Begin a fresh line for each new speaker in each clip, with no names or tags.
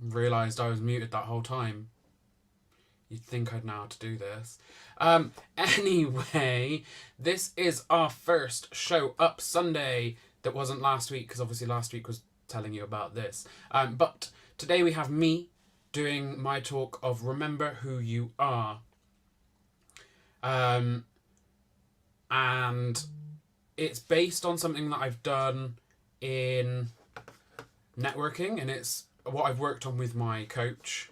Realised I was muted that whole time. You'd think I'd know how to do this. Anyway, this is our first show up Sunday that wasn't last week, because obviously last week was telling you about this. But today we have me doing my talk of Remember Who You Are. And it's based on something that I've done in networking, and it's what I've worked on with my coach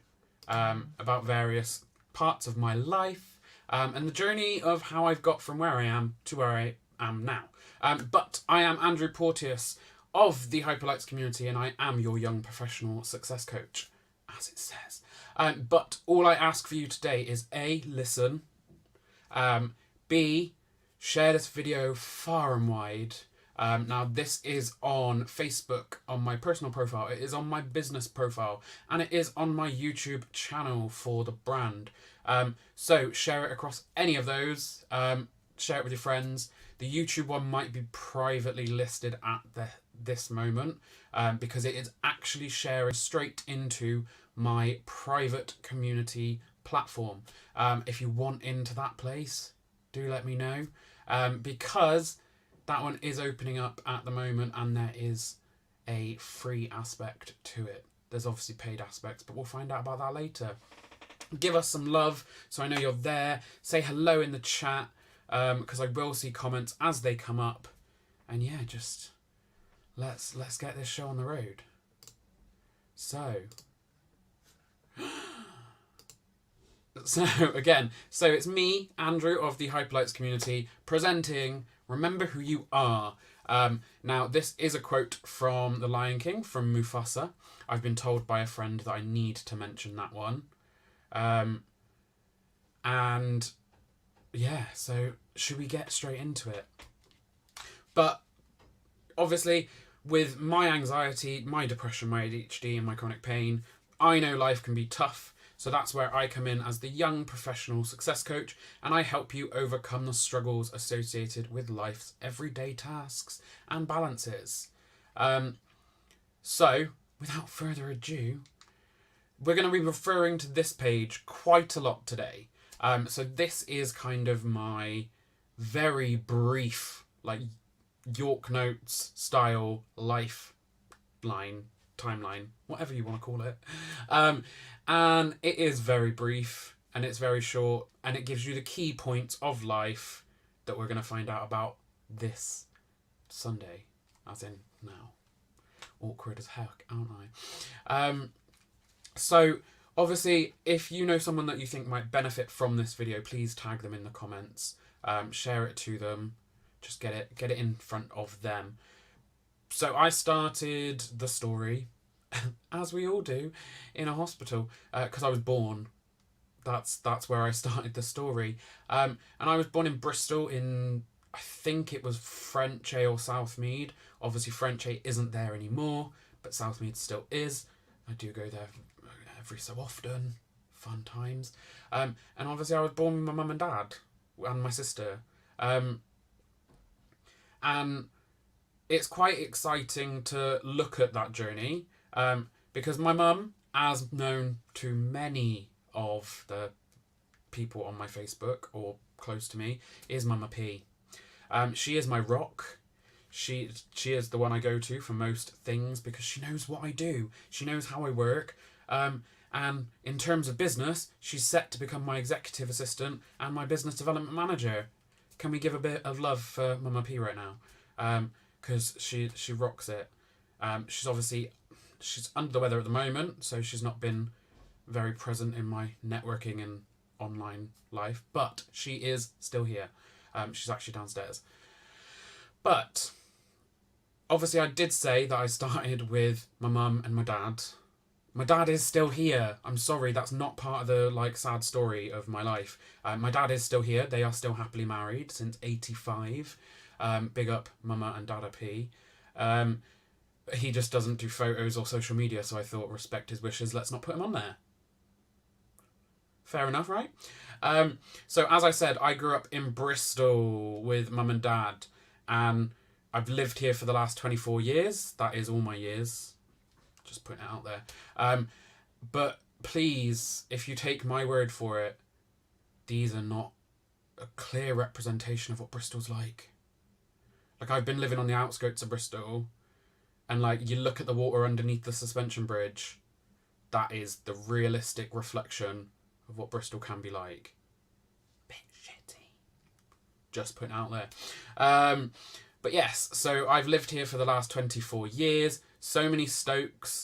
about various parts of my life and the journey of how I've got from where I am to where I am now. But I am Andrew Porteous of the Hyperlights community, and I am your young professional success coach, as it says. But all I ask for you today is A, listen, B, share this video far and wide. Now, this is on Facebook, on my personal profile, it is on my business profile, and it is on my YouTube channel for the brand. So share it across any of those. Share it with your friends. The YouTube one might be privately listed at this moment because it is actually sharing straight into my private community platform. If you want into that place, do let me know, because that one is opening up at the moment, and there is a free aspect to it. There's obviously paid aspects, but we'll find out about that later. Give us some love so I know you're there. Say hello in the chat, because I will see comments as they come up. And yeah, just let's get this show on the road. So it's me, Andrew of the Hyperlights community, presenting Remember Who You Are. Now, this is a quote from The Lion King, from Mufasa. I've been told by a friend that I need to mention that one. And yeah, so should we get straight into it? But obviously, with my anxiety, my depression, my ADHD, and my chronic pain, I know life can be tough. So that's where I come in as the young professional success coach, and I help you overcome the struggles associated with life's everyday tasks and balances. So, without further ado, we're going to be referring to this page quite a lot today. So this is kind of my very brief, like York Notes style timeline, whatever you want to call it. And it is very brief, and it's very short, and it gives you the key points of life that we're going to find out about this Sunday, as in now. Awkward as heck, aren't I? So, obviously, if you know someone that you think might benefit from this video, please tag them in the comments, share it to them, just get it in front of them. So I started the story, as we all do, in a hospital, because I was born. That's where I started the story. And I was born in Bristol in, I think it was Frenchay or Southmead. Obviously Frenchay isn't there anymore, but Southmead still is. I do go there every so often. Fun times. And obviously I was born with my mum and dad and my sister. And it's quite exciting to look at that journey, because my mum, as known to many of the people on my Facebook or close to me, is Mama P. She is my rock. She is the one I go to for most things because she knows what I do. She knows how I work. And in terms of business, she's set to become my executive assistant and my business development manager. Can we give a bit of love for Mama P right now? Because she rocks it. She's under the weather at the moment, so she's not been very present in my networking and online life, but she is still here. She's actually downstairs. But obviously I did say that I started with my mum and my dad. My dad is still here. I'm sorry, that's not part of the sad story of my life. My dad is still here. They are still happily married since 85. Big up Mama and Dada P. He just doesn't do photos or social media, so I thought, respect his wishes, let's not put him on there. Fair enough, right? So as I said, I grew up in Bristol with mum and dad, and I've lived here for the last 24 years. That is all my years. Just putting it out there. But please, if you take my word for it, these are not a clear representation of what Bristol's like. Like, I've been living on the outskirts of Bristol, and like, you look at the water underneath the suspension bridge, that is the realistic reflection of what Bristol can be like. Bit shitty. Just putting out there. But yes, so I've lived here for the last 24 years. So many Stokes.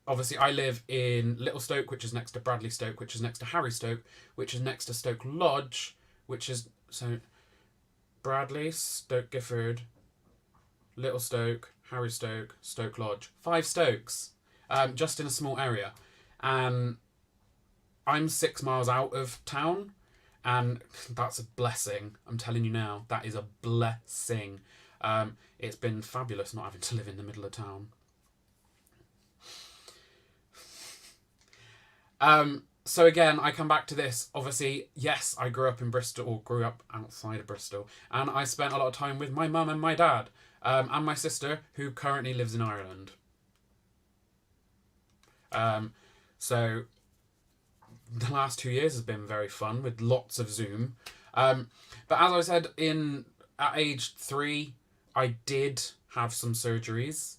Obviously, I live in Little Stoke, which is next to Bradley Stoke, which is next to Harry Stoke, which is next to Stoke Lodge, which is... So, Bradley, Stoke Gifford, Little Stoke, Harry Stoke, Stoke Lodge. 5 Stokes, just in a small area. And I'm 6 miles out of town, and that's a blessing. I'm telling you now, that is a blessing. It's been fabulous not having to live in the middle of town. So again, I come back to this. Obviously, yes, I grew up in Bristol, or grew up outside of Bristol, and I spent a lot of time with my mum and my dad, and my sister, who currently lives in Ireland. So the last 2 years has been very fun with lots of Zoom. But as I said, at age 3, I did have some surgeries.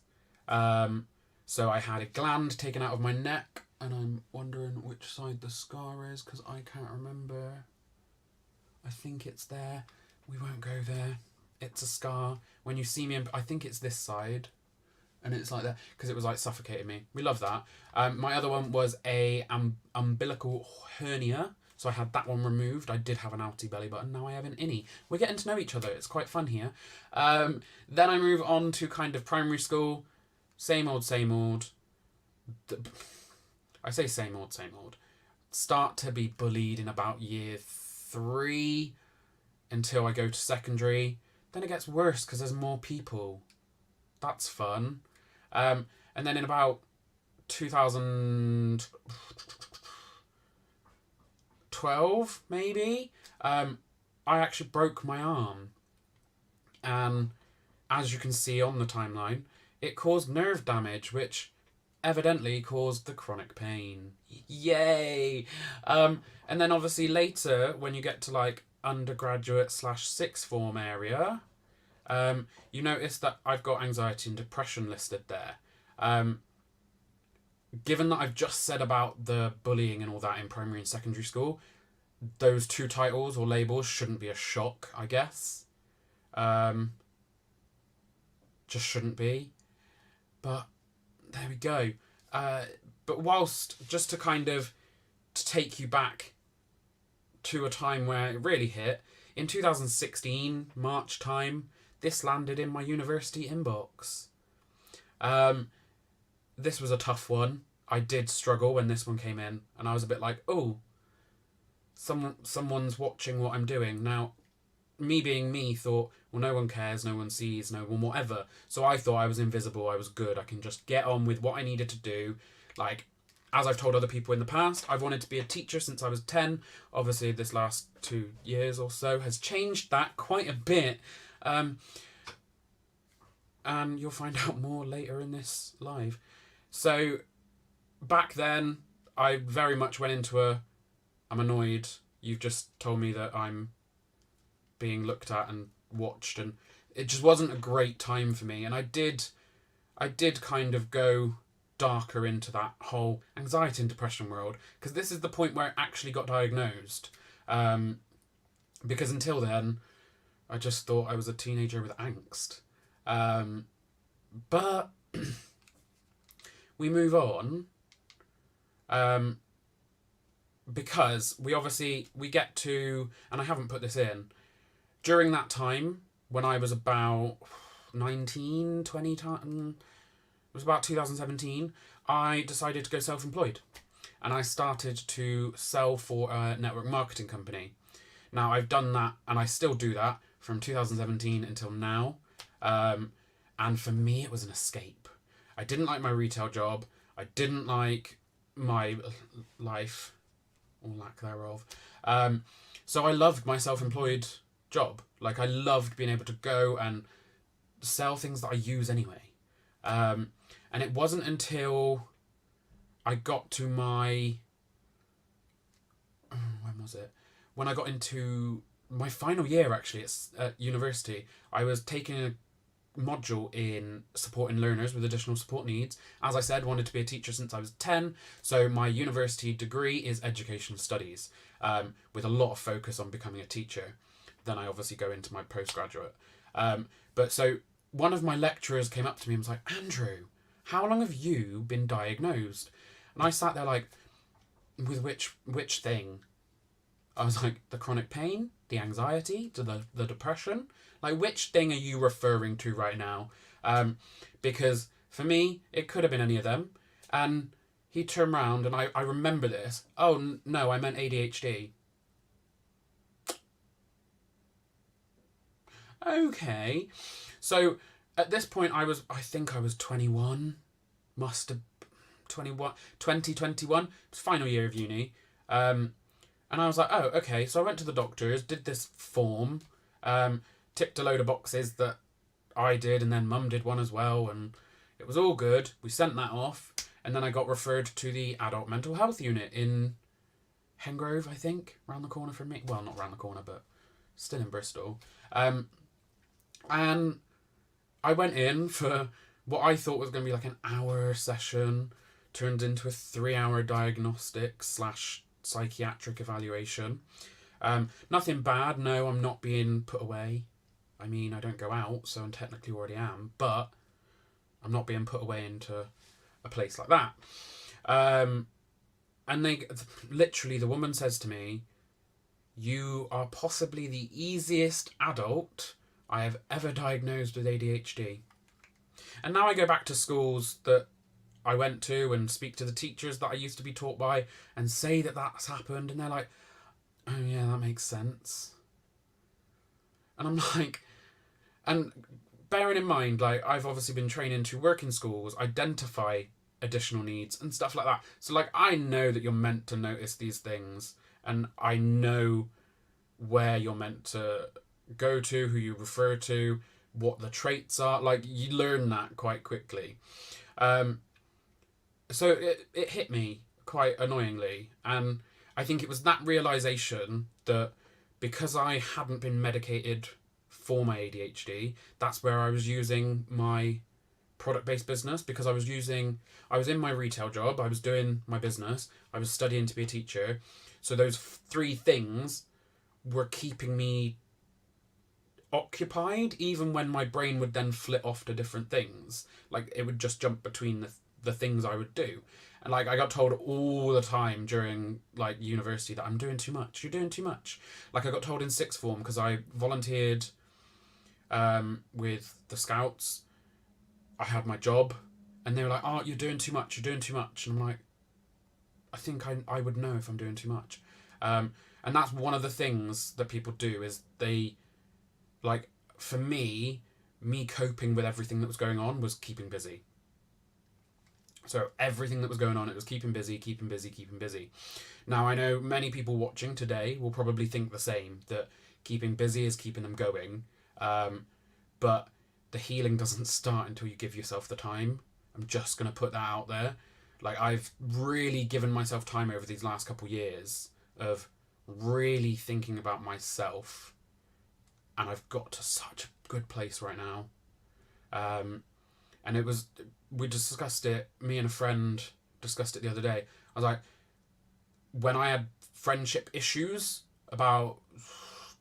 So I had a gland taken out of my neck, and I'm wondering which side the scar is, because I can't remember. I think it's there. We won't go there. It's a scar. When you see me, I think it's this side. And it's like that, because it was like suffocating me. We love that. My other one was a umbilical hernia. So I had that one removed. I did have an outie belly button. Now I have an innie. We're getting to know each other. It's quite fun here. Then I move on to kind of primary school. Same old, same old. I say same old, same old. Start to be bullied in about year 3 until I go to secondary. Then it gets worse because there's more people. That's fun. And then in about 2012, maybe, I actually broke my arm. And as you can see on the timeline, it caused nerve damage, which evidently caused the chronic pain. Yay! And then obviously later, when you get to like undergraduate / sixth form area, you notice that I've got anxiety and depression listed there. Given that I've just said about the bullying and all that in primary and secondary school, those 2 titles or labels shouldn't be a shock, I guess. Just shouldn't be. But there we go. But whilst, just to kind of to take you back to a time where it really hit, in 2016, March time, this landed in my university inbox. This was a tough one. I did struggle when this one came in, and I was a bit like, oh, someone's watching what I'm doing. Now, me being me thought, well, no one cares, no one sees, no one whatever. So I thought I was invisible, I was good, I can just get on with what I needed to do. Like, as I've told other people in the past, I've wanted to be a teacher since I was 10. Obviously, this last 2 years or so has changed that quite a bit. And you'll find out more later in this live. So, back then, I very much went into I'm annoyed. You've just told me that I'm being looked at and watched, and it just wasn't a great time for me. And I did kind of go darker into that whole anxiety and depression world, because this is the point where I actually got diagnosed. Because until then, I just thought I was a teenager with angst. But we move on, because we get to, and I haven't put this in, during that time, when I was about 19, 20, it was about 2017, I decided to go self-employed. And I started to sell for a network marketing company. Now, I've done that, and I still do that, from 2017 until now. And for me, it was an escape. I didn't like my retail job. I didn't like my life, or lack thereof. So I loved my self-employed job. Like, I loved being able to go and sell things that I use anyway. And it wasn't until I got to my... when was it? When I got into my final year, actually, at university, I was taking a module in supporting learners with additional support needs. As I said, wanted to be a teacher since I was 10, so my university degree is educational studies, with a lot of focus on becoming a teacher. Then I obviously go into my postgraduate. But so one of my lecturers came up to me and was like, Andrew, how long have you been diagnosed? And I sat there like, with which thing? I was like, the chronic pain, the anxiety, the depression. Like, which thing are you referring to right now? Because for me, it could have been any of them. And he turned around, and I remember this. Oh, no, I meant ADHD. Okay. So, at this point, I think I was 21. Must have 2021. It was final year of uni. And I was like, oh, okay. So I went to the doctors, did this form, ticked a load of boxes that I did, and then Mum did one as well, and it was all good. We sent that off, and then I got referred to the adult mental health unit in Hengrove, I think, round the corner from me. Well, not round the corner, but still in Bristol. And I went in for what I thought was going to be like an hour session, turned into a 3-hour diagnostic / psychiatric evaluation. Nothing bad. No, I'm not being put away. I mean, I don't go out, so I technically already am, but I'm not being put away into a place like that. And they literally, the woman says to me, you are possibly the easiest adult I have ever diagnosed with ADHD. And now I go back to schools that I went to and speak to the teachers that I used to be taught by and say that that's happened, and they're like, oh yeah, that makes sense. And I'm like, and bearing in mind, like, I've obviously been training to work in schools, identify additional needs and stuff like that. So, like, I know that you're meant to notice these things, and I know where you're meant to go to, who you refer to, what the traits are. Like, you learn that quite quickly. So it hit me quite annoyingly, and I think it was that realisation that because I hadn't been medicated for my ADHD, that's where I was using my product-based business, because I was in my retail job, I was doing my business, I was studying to be a teacher, so those 3 things were keeping me occupied, even when my brain would then flit off to different things. Like, it would just jump between the things I would do. And, like, I got told all the time during, like, university that I'm doing too much. You're doing too much. Like, I got told in sixth form, because I volunteered with the Scouts. I had my job, and they were like, oh, you're doing too much, you're doing too much. And I'm like, I think I would know if I'm doing too much. And that's one of the things that people do, is they, like, for me coping with everything that was going on was keeping busy. So everything that was going on, it was keeping busy, keeping busy, keeping busy. Now, I know many people watching today will probably think the same, that keeping busy is keeping them going. But the healing doesn't start until you give yourself the time. I'm just going to put that out there. Like, I've really given myself time over these last couple of years of really thinking about myself. And I've got to such a good place right now. And we discussed it, me and a friend discussed it the other day. I was like, when I had friendship issues about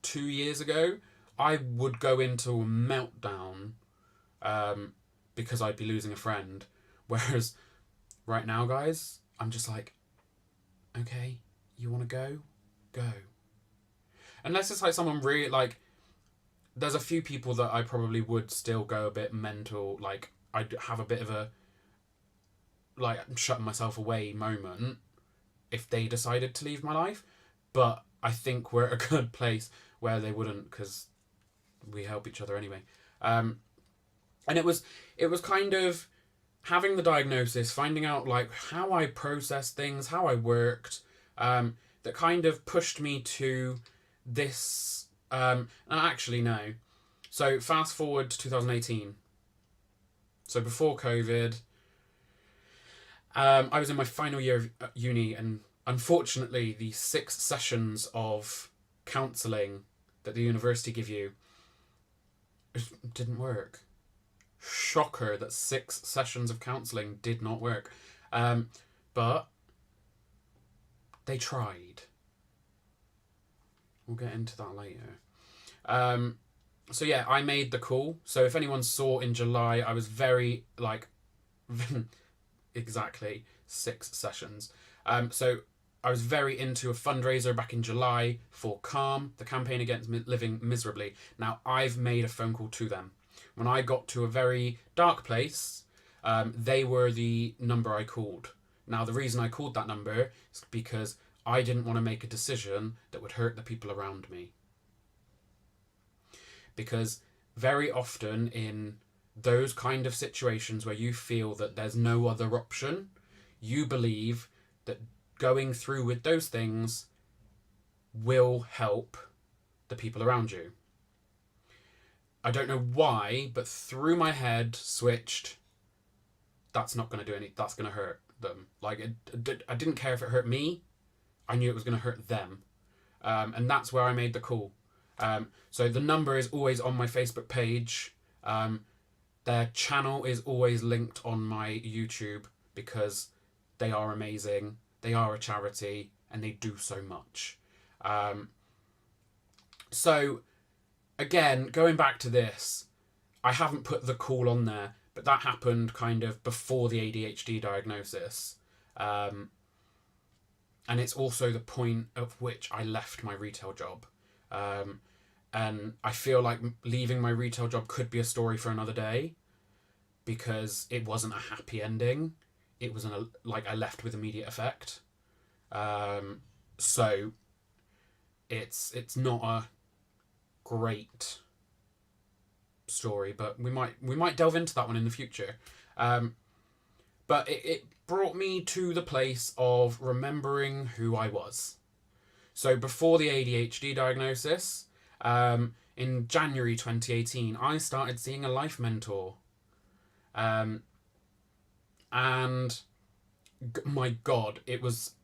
2 years ago, I would go into a meltdown because I'd be losing a friend. Whereas right now, guys, I'm just like, okay, you want to go? Go. Unless it's like someone really, like, there's a few people that I probably would still go a bit mental, like, I'd have a bit of a, like, shutting myself away moment if they decided to leave my life. But I think we're at a good place where they wouldn't, because we help each other anyway. And it was kind of having the diagnosis, finding out, like, how I processed things, how I worked, that kind of pushed me to this. Actually, no. So fast forward to 2018. So before COVID, I was in my final year of uni, and unfortunately, the 6 sessions of counselling that the university give you didn't work. Shocker that 6 sessions of counselling did not work. But they tried. We'll get into that later. So yeah, I made the call. So if anyone saw in July, I was very exactly 6 sessions. So I was very into a fundraiser back in July for Calm, the campaign against living miserably. Now I've made a phone call to them. When I got to a very dark place, they were the number I called. Now the reason I called that number is because I didn't want to make a decision that would hurt the people around me. Because very often in those kind of situations where you feel that there's no other option, you believe that going through with those things will help the people around you. I don't know why, but through my head switched, that's not going to do anything, that's going to hurt them. Like, I didn't care if it hurt me, I knew it was going to hurt them. And that's where I made the call. So the number is always on my Facebook page. Their channel is always linked on my YouTube because they are amazing. They are a charity and they do so much. So again, going back to this, I haven't put the call on there, but that happened kind of before the ADHD diagnosis. And it's also the point at which I left my retail job. And I feel like leaving my retail job could be a story for another day because it wasn't a happy ending. It was I left with immediate effect. So it's not a great story, but we might delve into that one in the future. But it brought me to the place of remembering who I was. So before the ADHD diagnosis, in January 2018, I started seeing a life mentor. And my God, it was...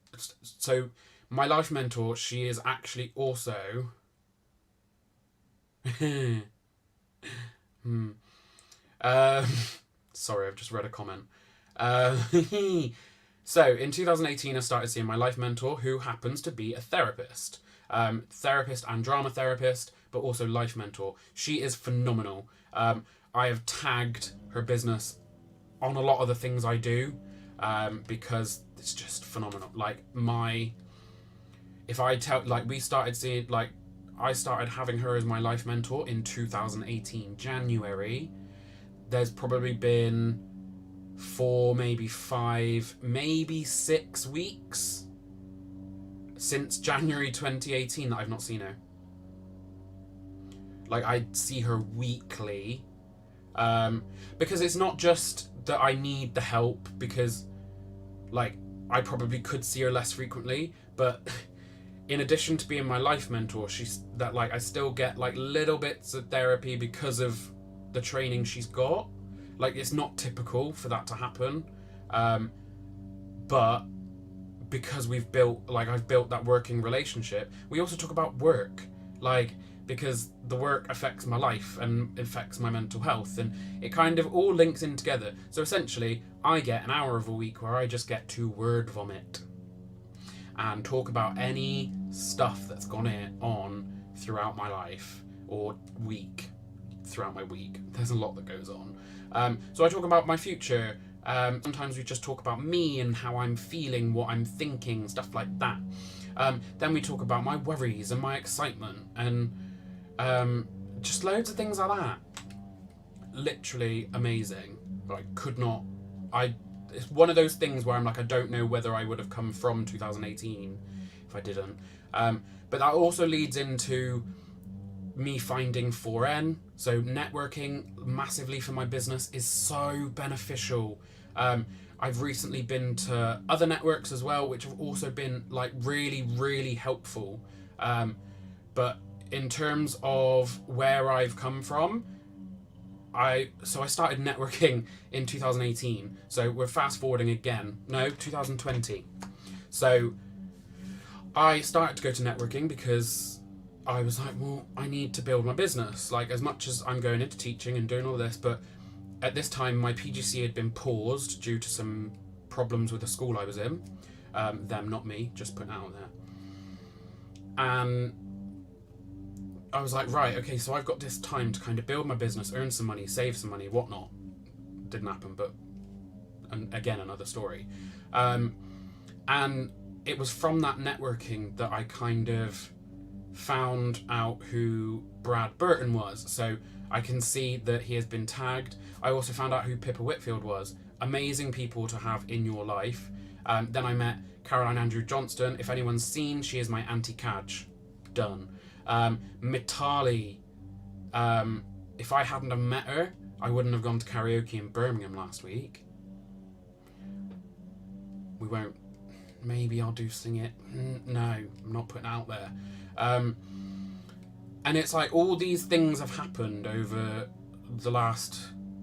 So my life mentor, she is actually also... Sorry, I've just read a comment. So in 2018, I started seeing my life mentor, who happens to be a therapist. Therapist and drama therapist, but also life mentor. She is phenomenal. I have tagged her business on a lot of the things I do because it's just phenomenal. I started having her as my life mentor in 2018 January. There's probably been 4, maybe 5, maybe 6 weeks since January 2018 that I've not seen her. I see her weekly. Because it's not just that I need the help, because I probably could see her less frequently, but in addition to being my life mentor, I still get little bits of therapy because of the training she's got. It's not typical for that to happen, but because I've built that working relationship, we also talk about work, because the work affects my life and affects my mental health, and it kind of all links in together. So essentially, I get an hour of a week where I just get to word vomit and talk about any stuff that's gone on throughout my life or week. Throughout my week, there's a lot that goes on. So I talk about my future. Sometimes we just talk about me and how I'm feeling, what I'm thinking, stuff like that. Then we talk about my worries and my excitement and just loads of things like that. Literally amazing. It's one of those things where I'm I don't know whether I would have come from 2018 if I didn't. But that also leads into me finding 4N. So networking massively for my business is so beneficial. I've recently been to other networks as well, which have also been really, really helpful. But in terms of where I've come from, I started networking in 2018. So we're fast forwarding again. No, 2020. So I started to go to networking because I was like, well, I need to build my business. Like, as much as I'm going into teaching and doing all this, but at this time my PGC had been paused due to some problems with the school I was in. Them, not me, just putting it out there. And I was like, right, okay, so I've got this time to kind of build my business, earn some money, save some money, whatnot. Didn't happen, but again, another story. And it was from that networking that I kind of found out who Brad Burton was. So I can see that he has been tagged. I also found out who Pippa Whitfield was. Amazing people to have in your life. Then I met Caroline Andrew Johnston. If anyone's seen, she is my Auntie Cadge. Done. Mitali. If I hadn't have met her, I wouldn't have gone to karaoke in Birmingham last week. We won't. Maybe I'll do Sing It. No, I'm not putting it out there. And it's like all these things have happened over the last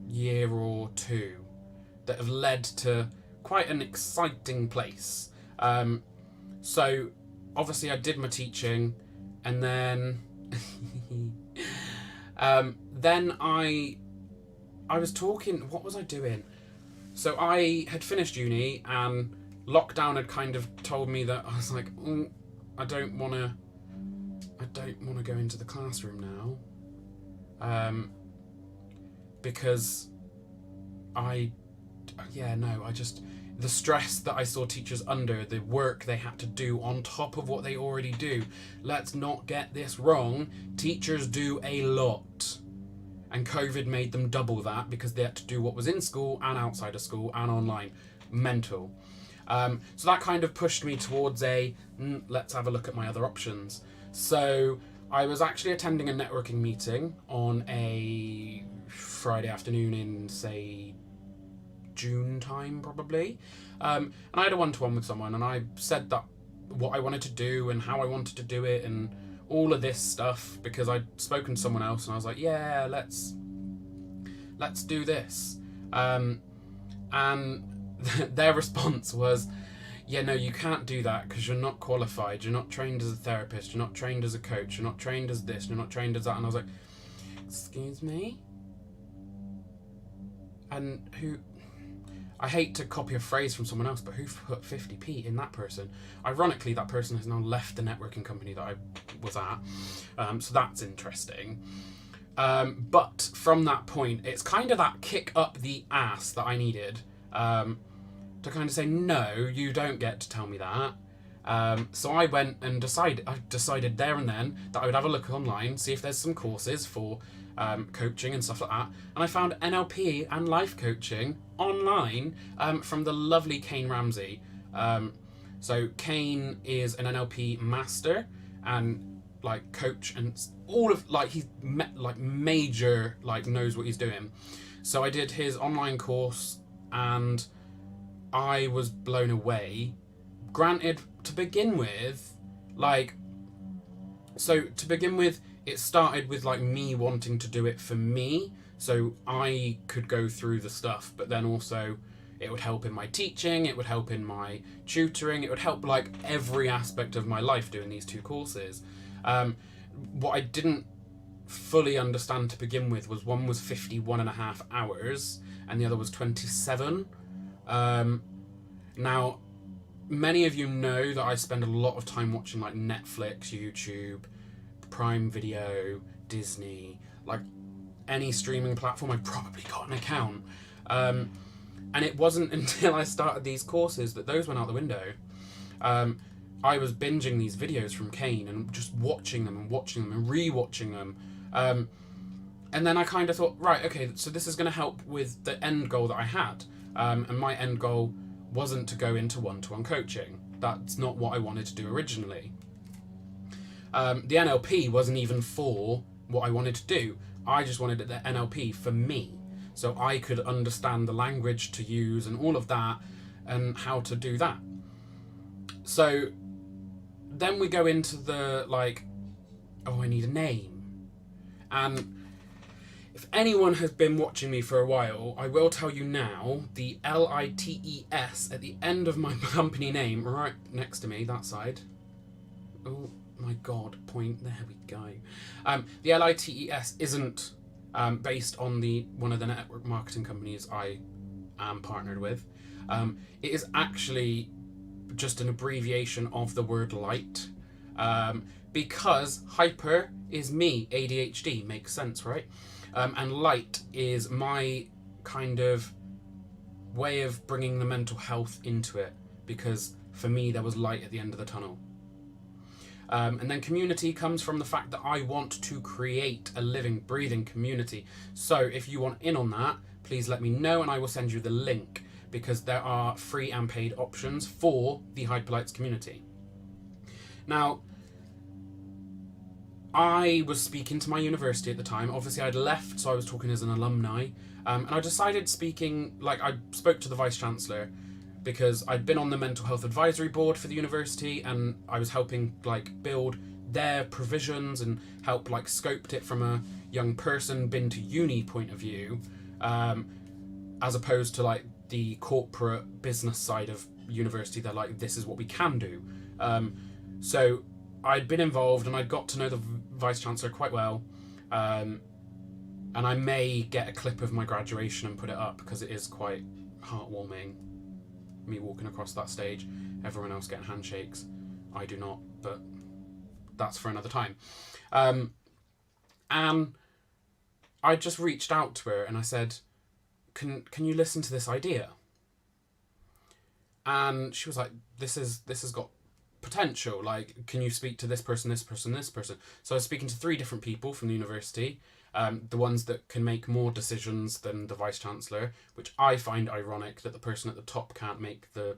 year or two that have led to quite an exciting place. So obviously I did my teaching, and then then I was talking. What was I doing? So I had finished uni, and lockdown had kind of told me that I was like, I don't want to go into the classroom now, because the stress that I saw teachers under, the work they had to do on top of what they already do. Let's not get this wrong. Teachers do a lot. And COVID made them double that because they had to do what was in school and outside of school and online. Mental. So that kind of pushed me towards let's have a look at my other options. So I was actually attending a networking meeting on a Friday afternoon in, say, June time, probably. And I had a one-to-one with someone, and I said that what I wanted to do and how I wanted to do it and all of this stuff, because I'd spoken to someone else, and I was like, yeah, let's do this. And their response was, yeah, no, you can't do that because you're not qualified, you're not trained as a therapist, you're not trained as a coach, you're not trained as this, you're not trained as that. And I was like, excuse me? And I hate to copy a phrase from someone else, but who put 50p in that person? Ironically, that person has now left the networking company that I was at, so that's interesting. But from that point, it's kind of that kick up the ass that I needed, to kind of say, no, you don't get to tell me that. So I went and decided there and then that I would have a look online, see if there's some courses for coaching and stuff like that. And I found NLP and life coaching online from the lovely Kane Ramsey. So Kane is an NLP master and like coach, and all of he's major knows what he's doing. So I did his online course and I was blown away. Granted, to begin with, it started with me wanting to do it for me, so I could go through the stuff, but then also it would help in my teaching, it would help in my tutoring, it would help every aspect of my life doing these two courses. What I didn't fully understand to begin with was one was 51.5 hours and the other was 27. Now, many of you know that I spend a lot of time watching Netflix, YouTube, Prime Video, Disney, any streaming platform. I've probably got an account. And it wasn't until I started these courses that those went out the window. I was binging these videos from Kane and just watching them and re-watching them. And then I kind of thought, right, okay, so this is going to help with the end goal that I had. And my end goal wasn't to go into one-to-one coaching. That's not what I wanted to do originally. The NLP wasn't even for what I wanted to do. I just wanted the NLP for me, so I could understand the language to use and all of that and how to do that. So then we go into the I need a name. And If anyone has been watching me for a while, I will tell you now, the LITES at the end of my company name, right next to me, that side. Oh my god, point, there we go. The LITES isn't based on one of the network marketing companies I am partnered with. It is actually just an abbreviation of the word light. Because hyper is me, ADHD, makes sense, right? And light is my kind of way of bringing the mental health into it, because for me there was light at the end of the tunnel. And then community comes from the fact that I want to create a living, breathing community. So if you want in on that, please let me know and I will send you the link, because there are free and paid options for the Hyperlights community. Now, I was speaking to my university at the time. Obviously, I'd left, so I was talking as an alumni. And I decided I spoke to the Vice-Chancellor, because I'd been on the mental health advisory board for the university, and I was helping build their provisions and help scoped it from a young person been to uni point of view, as opposed to the corporate business side of university. They're this is what we can do. So I'd been involved and I'd got to know the Vice-Chancellor quite well. And I may get a clip of my graduation and put it up, because it is quite heartwarming. Me walking across that stage, everyone else getting handshakes. I do not, but that's for another time. And I just reached out to her and I said, can you listen to this idea? And she was like, this has got potential. Can you speak to this person, this person, this person? So I was speaking to 3 different people from the university, the ones that can make more decisions than the Vice-Chancellor, which I find ironic that the person at the top can't make the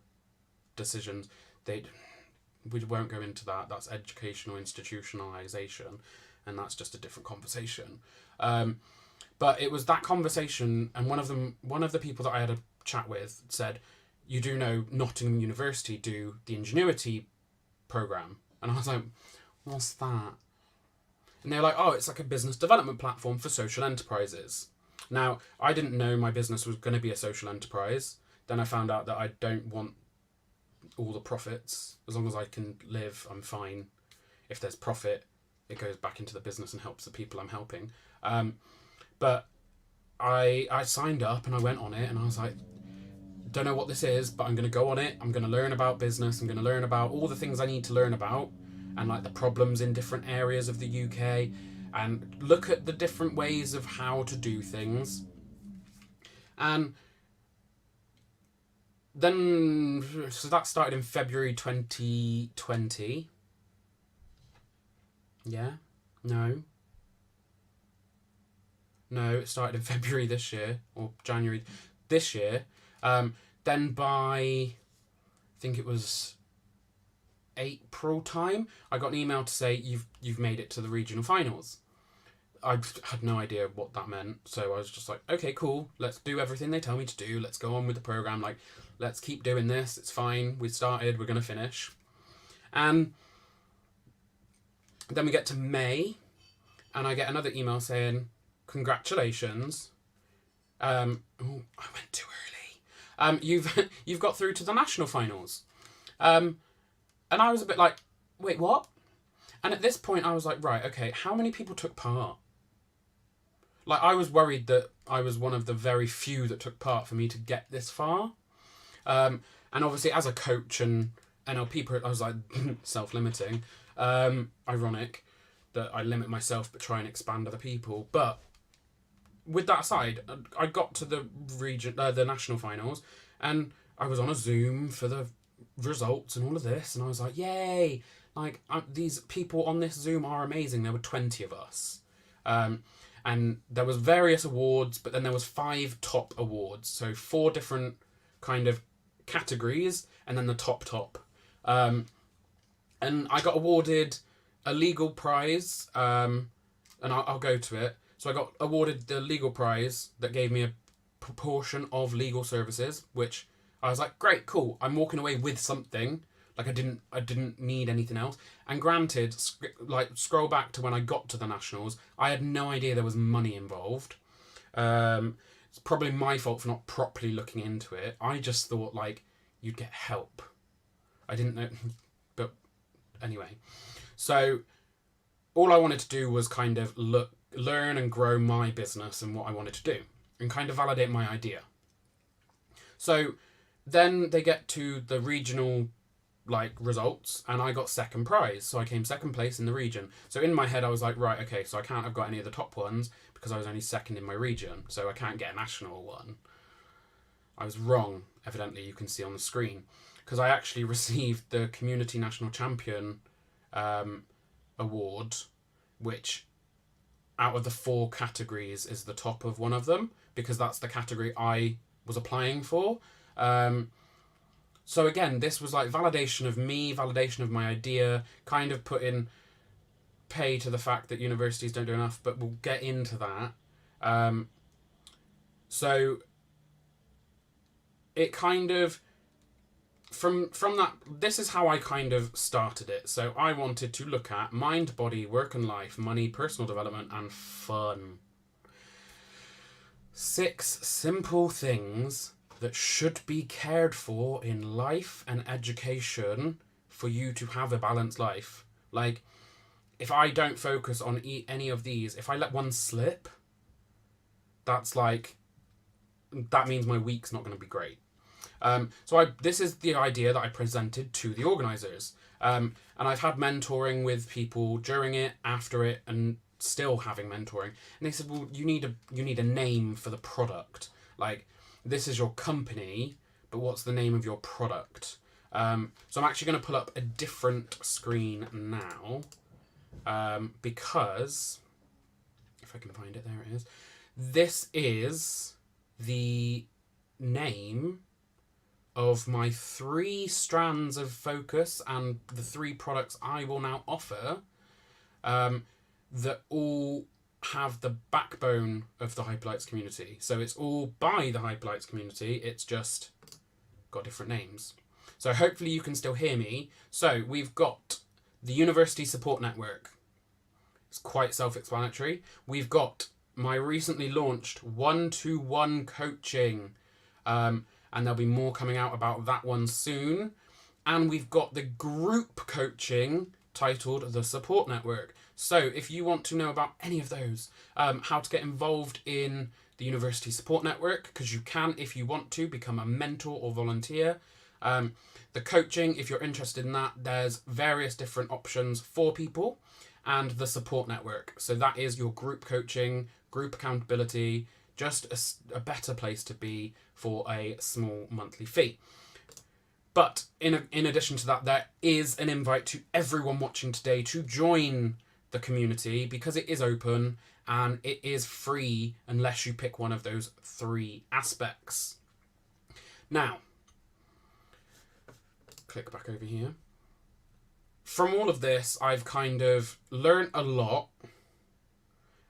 decisions. We won't go into that. That's educational institutionalization, and that's just a different conversation. But it was that conversation, and one of the people that I had a chat with said, you do know Nottingham University do the Ingenuity program. And I was like, what's that? And they're like, oh, it's a business development platform for social enterprises. Now, I didn't know my business was going to be a social enterprise. Then I found out that I don't want all the profits. As long as I can live, I'm fine. If there's profit, it goes back into the business and helps the people I'm helping. But I signed up and I went on it and I was like, don't know what this is, but I'm going to go on it. I'm going to learn about business. I'm going to learn about all the things I need to learn about, and the problems in different areas of the UK, and look at the different ways of how to do things. And then, so that started in February 2020. Yeah? No, it started in February this year, or January this year. Then by, I think it was April time, I got an email to say you've made it to the regional finals. I had no idea what that meant, so I was just like, okay, cool, let's do everything they tell me to do, let's go on with the program, let's keep doing this, it's fine, we started, we're gonna finish. And then we get to May, and I get another email saying, congratulations, I went too early. You've got through to the national finals. And I was a bit like, wait, what? And at this point I was like, right, okay, how many people took part? I was worried that I was one of the very few that took part for me to get this far. And obviously as a coach and NLP, I was like, self-limiting. Ironic that I limit myself but try and expand other people. But with that aside, I got to the the national finals, and I was on a Zoom for the results and all of this, and I was like, yay! These people on this Zoom are amazing. There were 20 of us, and there was various awards, but then there was 5 top awards, so 4 different kind of categories, and then the top. And I got awarded a legal prize, and I'll go to it. So I got awarded the legal prize that gave me a proportion of legal services, which I was like, great, cool. I'm walking away with something. I didn't need anything else. And granted, scroll back to when I got to the nationals, I had no idea there was money involved. It's probably my fault for not properly looking into it. I just thought like you'd get help. I didn't know, but anyway. So all I wanted to do was kind of learn and grow my business and what I wanted to do and kind of validate my idea. So then they get to the regional like results and I got second prize. So I came second place in the region. So in my head I was like, right, okay, so I can't have got any of the top ones because I was only second in my region. So I can't get a national one. I was wrong, evidently, you can see on the screen. Because I actually received the Community National Champion award, which out of the 4 categories is the top of one of them, because that's the category I was applying for. So again, this was like validation of me, validation of my idea, kind of putting pay to the fact that universities don't do enough, but we'll get into that. So it kind of, from that, this is how I kind of started it. So I wanted to look at mind, body, work and life, money, personal development, and fun. 6 simple things that should be cared for in life and education for you to have a balanced life. Like, if I don't focus on any of these, if I let one slip, that's like, that means my week's not going to be great. This is the idea that I presented to the organisers. And I've had mentoring with people during it, after it, and still having mentoring. And they said, well, you need a name for the product. Like, this is your company, but what's the name of your product? So I'm actually going to pull up a different screen now, because, if I can find it, there it is. This is the name of my 3 strands of focus and the 3 products I will now offer, that all have the backbone of the Hyperlights community. So it's all by the Hyperlights community, it's just got different names. So hopefully you can still hear me. So we've got the University Support Network. It's quite self-explanatory. We've got my recently launched 1-to-1 coaching, and there'll be more coming out about that one soon. And we've got the group coaching titled The Support Network. So if you want to know about any of those, how to get involved in the University Support Network, because you can, if you want to, become a mentor or volunteer. The coaching, if you're interested in that, there's various different options for people, and the support network. So that is your group coaching, group accountability, just a better place to be for a small monthly fee. But in addition to that, there is an invite to everyone watching today to join the community, because it is open and it is free unless you pick one of those 3 aspects. Now, click back over here. From all of this, I've kind of learned a lot,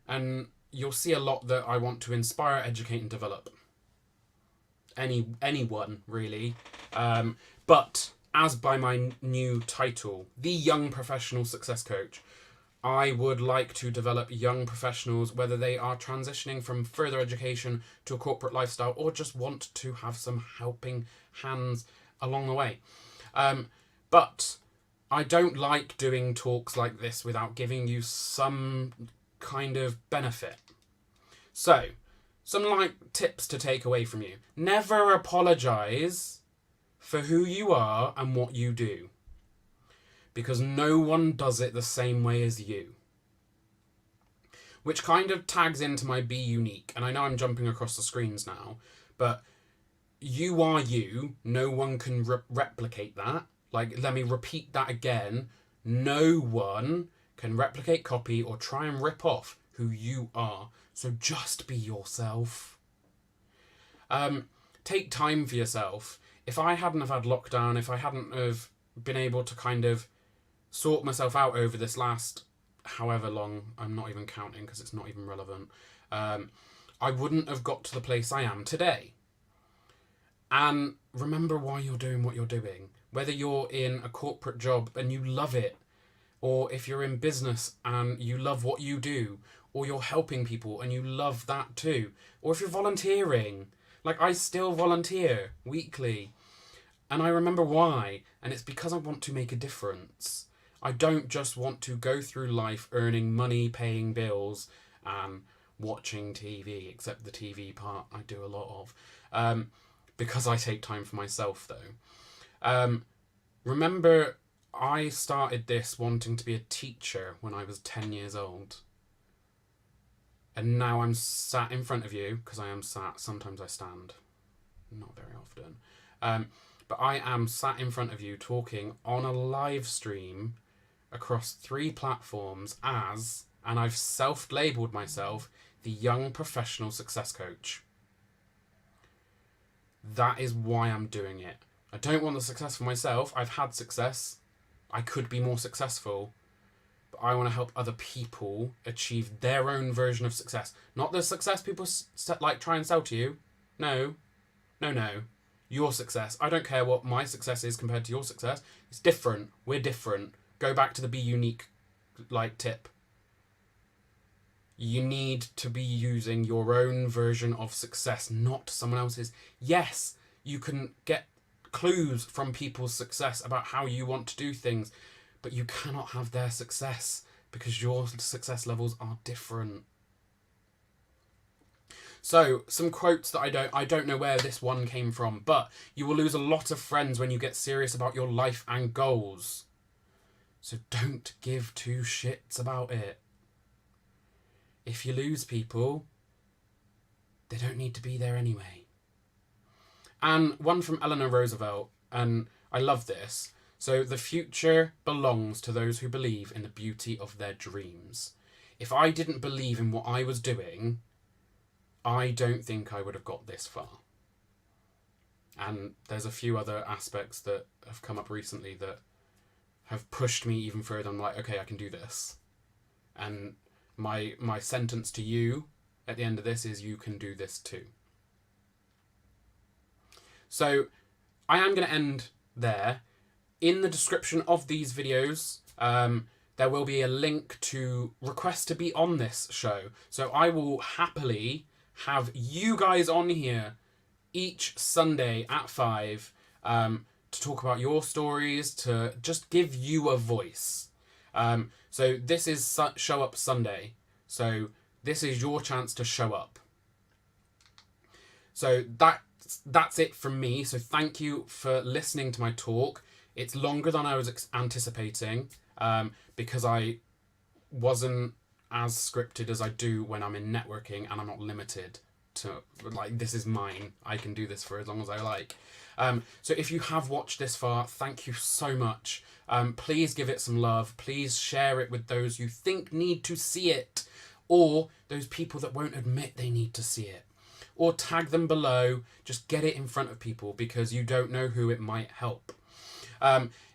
and you'll see a lot that I want to inspire, educate, and develop. Anyone, really. But as by my new title, the Young Professional Success Coach, I would like to develop young professionals, whether they are transitioning from further education to a corporate lifestyle or just want to have some helping hands along the way. But I don't like doing talks like this without giving you some kind of benefit. So, some like tips to take away from you. Never apologise for who you are and what you do, because no one does it the same way as you. Which kind of tags into my be unique. And I know I'm jumping across the screens now, but you are you. No one can replicate that. Like, let me repeat that again. No one can replicate, copy, or try and rip off who you are. So just be yourself. Take time for yourself. If I hadn't have had lockdown, if I hadn't have been able to kind of sort myself out over this last however long, I'm not even counting because it's not even relevant, I wouldn't have got to the place I am today. And remember why you're doing what you're doing. Whether you're in a corporate job and you love it, or if you're in business and you love what you do, or you're helping people and you love that too. Or if you're volunteering, like I still volunteer weekly. And I remember why, and it's because I want to make a difference. I don't just want to go through life earning money, paying bills, and watching TV, except the TV part I do a lot of, because I take time for myself though. Remember, I started this wanting to be a teacher when I was 10 years old. And now I'm sat in front of you, because I am sat, sometimes I stand, not very often. But I am sat in front of you talking on a live stream across 3 platforms as, and I've self-labelled myself, the young professional success coach. That is why I'm doing it. I don't want the success for myself. I've had success. I could be more successful. But I want to help other people achieve their own version of success. Not the success people like try and sell to you. No. Your success. I don't care what my success is compared to your success. It's different. We're different. Go back to the be unique tip. You need to be using your own version of success, not someone else's. Yes, you can get clues from people's success about how you want to do things, but you cannot have their success because your success levels are different. So, some quotes that I don't know where this one came from, but you will lose a lot of friends when you get serious about your life and goals. So don't give 2 shits about it. If you lose people, they don't need to be there anyway. And one from Eleanor Roosevelt, and I love this. So, the future belongs to those who believe in the beauty of their dreams. If I didn't believe in what I was doing, I don't think I would have got this far. And there's a few other aspects that have come up recently that have pushed me even further. I'm like, okay, I can do this. And my sentence to you at the end of this is you can do this too. So I am going to end there. In the description of these videos, there will be a link to request to be on this show. So I will happily have you guys on here each Sunday at 5 to talk about your stories, to just give you a voice. So this is Show Up Sunday. So this is your chance to show up. So that's it from me. So thank you for listening to my talk. It's longer than I was anticipating because I wasn't as scripted as I do when I'm in networking, and I'm not limited to, like, this is mine. I can do this for as long as I like. So if you have watched this far, thank you so much. Please give it some love. Please share it with those you think need to see it, or those people that won't admit they need to see it. Or tag them below. Just get it in front of people because you don't know who it might help.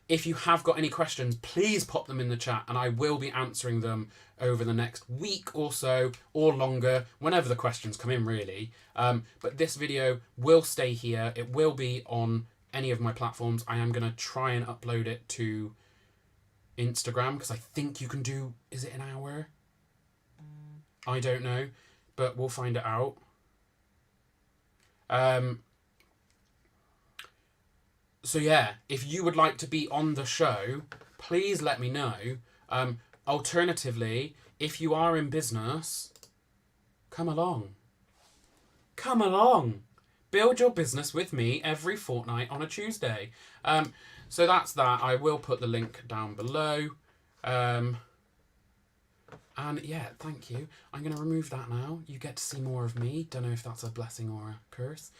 If you have got any questions, please pop them in the chat and I will be answering them over the next week or so, or longer, whenever the questions come in, really. But this video will stay here. It will be on any of my platforms. I am going to try and upload it to Instagram because I think you can do, is it an hour? I don't know, but we'll find it out. So yeah, if you would like to be on the show, please let me know. Alternatively, if you are in business, come along. Come along. Build your business with me every fortnight on a Tuesday. So that's that. I will put the link down below. And yeah, thank you. I'm going to remove that now. You get to see more of me. Don't know if that's a blessing or a curse.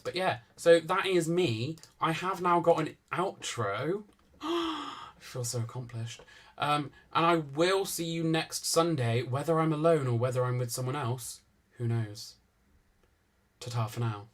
But yeah, so that is me. I have now got an outro. I feel so accomplished. And I will see you next Sunday, whether I'm alone or whether I'm with someone else. Who knows? Ta-ta for now.